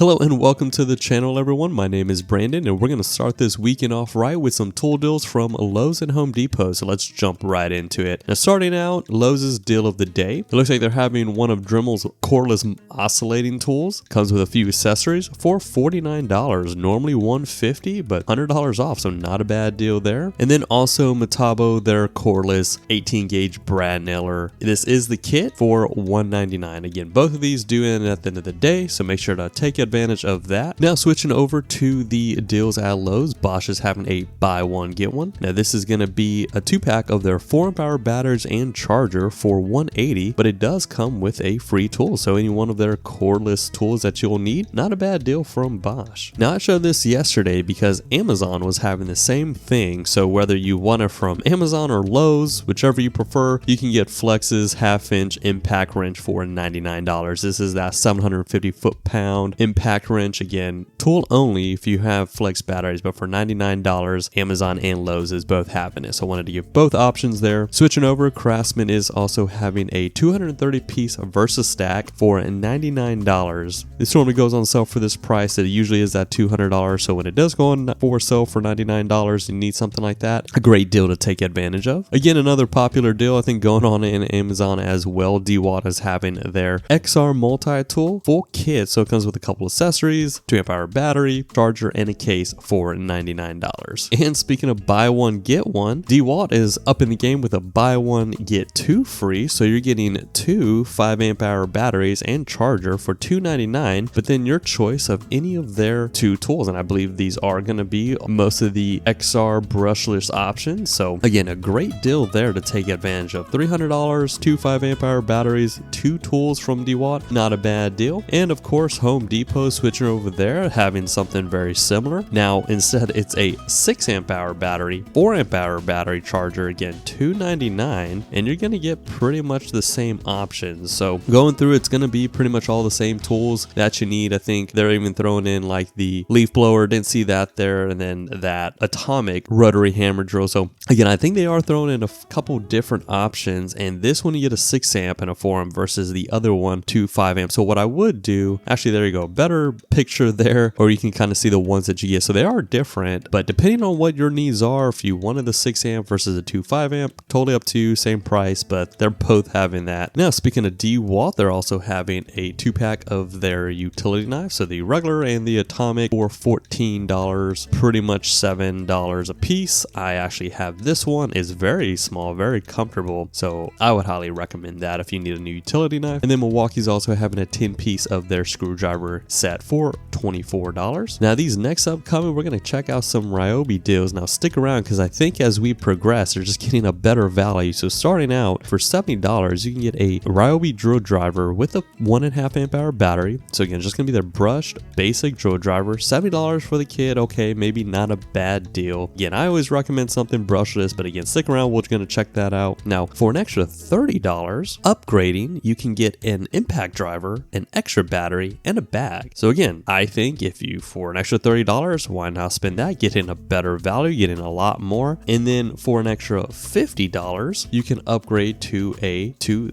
Hello and welcome to the channel everyone, my name is Brandon and we're going to start this weekend off right with some tool deals from Lowe's and Home Depot, so let's jump right into it. Now starting out, Lowe's deal of the day. It looks like they're having one of Dremel's cordless oscillating tools. Comes with a few accessories for $49, normally $150 but $100 off, so not a bad deal there. And then also Metabo, their cordless 18 gauge brad nailer. This is the kit for $199. Again, both of these do end at the end of the day, so make sure to take advantage of that. Now switching over to the deals at Lowe's, Bosch is having a buy one get one. Now this is going to be a 2-pack of their 4-amp-hour batteries and charger for $180, but it does come with a free tool, so any one of their cordless tools that you'll need, not a bad deal from Bosch. Now I showed this yesterday because Amazon was having the same thing, so whether you want it from Amazon or Lowe's, whichever you prefer, you can get Flex's 1/2-inch impact wrench for $99. This is that 750 foot-pound impact wrench. Again, tool only if you have Flex batteries, but for $99, Amazon and Lowe's is both having it, so I wanted to give both options there. Switching over, Craftsman is also having a 230 piece Versa stack for $99. This normally goes on sale for this price. It usually is at $200, so when it does go on for sale for $99, you need something like that, a great deal to take advantage of. Again, another popular deal I think going on in Amazon as well, DeWalt is having their XR multi-tool full kit, so it comes with a couple accessories, 2-amp-hour battery, charger, and a case for $99. And speaking of buy one get one, DeWalt is up in the game with a buy one get two free, so you're getting two 5-amp-hour batteries and charger for $299, but then your choice of any of their two tools, and I believe these are going to be most of the XR brushless options, so again, a great deal there to take advantage of. $300, two 5-amp-hour batteries, two tools from DeWalt, not a bad deal. And of course, Home Depot, switching over there, having something very similar. Now instead it's a 6-amp-hour battery, 4-amp-hour battery charger, again $299, and you're going to get pretty much the same options. So going through, it's going to be pretty much all the same tools that you need. I think they're even throwing in like the leaf blower, didn't see that there, and then that atomic rotary hammer drill. So again, I think they are throwing in a couple different options, and this one you get a 6-amp and a 4-amp versus the other one 5-amp. So what I would do, actually there you go, better picture there, or you can kind of see the ones that you get. So they are different, but depending on what your needs are, if you wanted the 6-amp versus a 5-amp, totally up to you, same price, but they're both having that. Now speaking of DeWalt, they're also having a 2-pack of their utility knives, so the regular and the atomic for $14, pretty much $7 a piece. I actually have this one, is very small, very comfortable, so I would highly recommend that if you need a new utility knife. And then Milwaukee's also having a 10-piece of their screwdriver set for $24. Now these next upcoming, we're going to check out some Ryobi deals. Now stick around because I think as we progress, they're just getting a better value. So starting out for $70, you can get a Ryobi drill driver with a 1.5-amp-hour battery. So again, just going to be their brushed basic drill driver, $70 for the kit. Okay, maybe not a bad deal. Again, I always recommend something brushless, but again, stick around, we're going to check that out. Now for an extra $30, upgrading, you can get an impact driver, an extra battery, and a bag. So again, I think if you, for an extra $30, why not spend that, getting a better value, getting a lot more. And then for an extra $50, you can upgrade to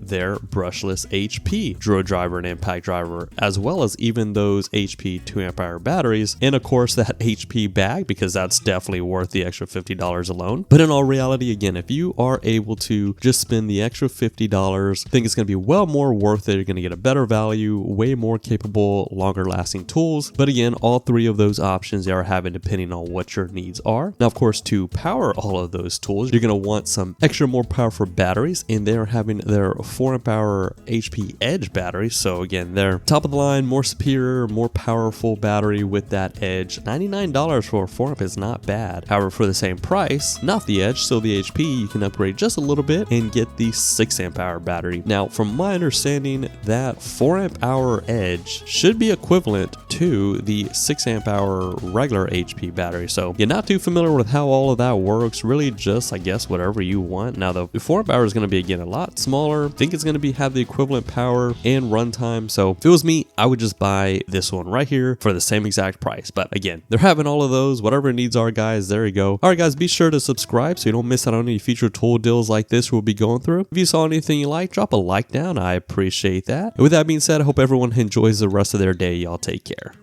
their brushless HP drill driver and impact driver, as well as even those HP 2-amp-hour batteries, and of course that HP bag, because that's definitely worth the extra $50 alone. But in all reality, again, if you are able to just spend the extra $50, I think it's going to be well more worth it. You're going to get a better value, way more capable, longer lasting tools. But again, all three of those options they are having depending on what your needs are. Now of course, to power all of those tools, you're going to want some extra more powerful batteries, and they are having their 4-amp-hour HP Edge battery. So again, they're top of the line, more superior, more powerful battery with that Edge. $99 for a 4-amp is not bad. However, for the same price, not the Edge, so the HP, you can upgrade just a little bit and get the 6-amp-hour battery. Now from my understanding, that 4-amp-hour Edge should be equivalent to the 6-amp-hour regular HP battery. So you're not too familiar with how all of that works, really just, I guess, whatever you want. Now the 4-amp-hour is going to be, again, a lot smaller. I think it's going to have the equivalent power and runtime. So if it was me, I would just buy this one right here for the same exact price. But again, they're having all of those, whatever needs are, guys. There you go. All right, guys, be sure to subscribe so you don't miss out on any future tool deals like this we'll be going through. If you saw anything you like, drop a like down. I appreciate that. And with that being said, I hope everyone enjoys the rest of their day. Y'all take care.